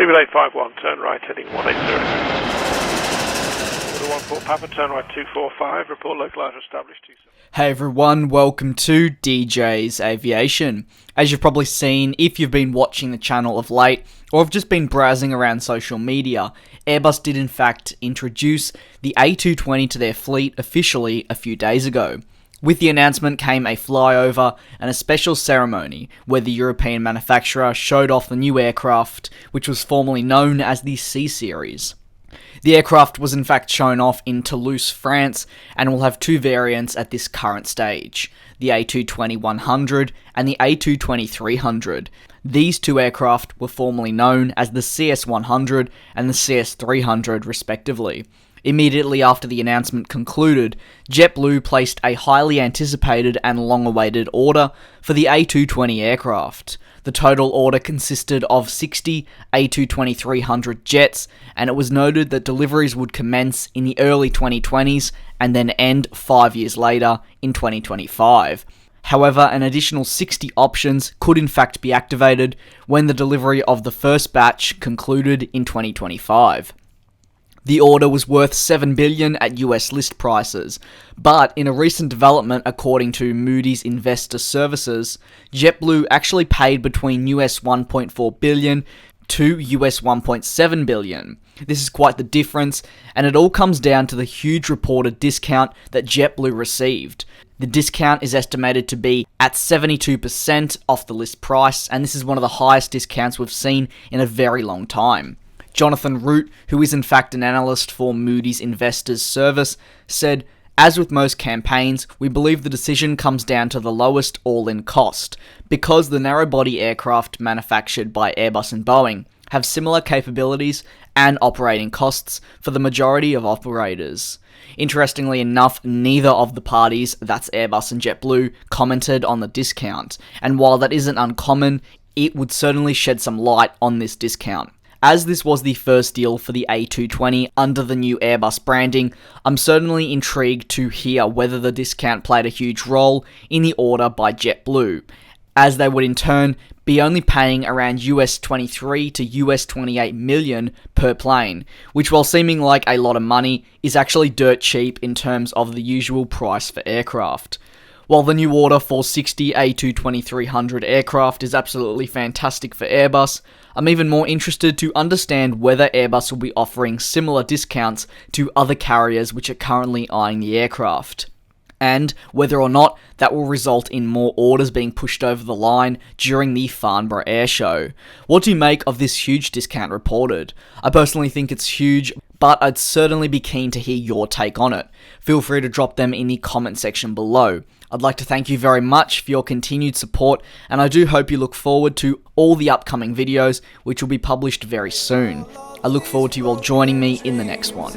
Simulate 5-1, turn right, heading 180. Order 1-4 Papa, turn right 245, report localizer established 27. Hey everyone, welcome to DJ's Aviation. As you've probably seen, if you've been watching the channel of late, or have just been browsing around social media, Airbus did in fact introduce the A220 to their fleet officially a few days ago. With the announcement came a flyover and a special ceremony where the European manufacturer showed off the new aircraft, which was formerly known as the C-Series. The aircraft was in fact shown off in Toulouse, France, and will have two variants at this current stage, the A220-100 and the A220-300. These two aircraft were formerly known as the CS-100 and the CS-300 respectively. Immediately after the announcement concluded, JETBLUE placed a highly anticipated and long-awaited order for the A220 aircraft. The total order consisted of 60 A220-300 jets, and it was noted that deliveries would commence in the early 2020s and then end 5 years later in 2025. However, an additional 60 options could in fact be activated when the delivery of the first batch concluded in 2025. The order was worth $7 billion at US list prices, but in a recent development according to Moody's Investor Services, JETBLUE actually paid between US $1.4 billion to US $1.7 billion. This is quite the difference, and it all comes down to the huge reported discount that JETBLUE received. The discount is estimated to be at 72% off the list price, and this is one of the highest discounts we've seen in a very long time. Jonathan Root, who is in fact an analyst for Moody's Investors Service, said, "As with most campaigns, we believe the decision comes down to the lowest all-in cost, because the narrow-body aircraft manufactured by Airbus and Boeing have similar capabilities and operating costs for the majority of operators." Interestingly enough, neither of the parties, that's Airbus and JETBLUE, commented on the discount, and while that isn't uncommon, it would certainly shed some light on this discount. As this was the first deal for the A220 under the new Airbus branding, I'm certainly intrigued to hear whether the discount played a huge role in the order by JETBLUE, as they would in turn be only paying around US 23 to US 28 million per plane, which while seeming like a lot of money, is actually dirt cheap in terms of the usual price for aircraft. While the new order for 60 A220-300 aircraft is absolutely fantastic for Airbus, I'm even more interested to understand whether Airbus will be offering similar discounts to other carriers which are currently eyeing the aircraft, and whether or not that will result in more orders being pushed over the line during the Farnborough Air Show. What do you make of this huge discount reported? I personally think it's huge, but I'd certainly be keen to hear your take on it. Feel free to drop them in the comment section below. I'd like to thank you very much for your continued support, and I do hope you look forward to all the upcoming videos which will be published very soon. I look forward to you all joining me in the next one.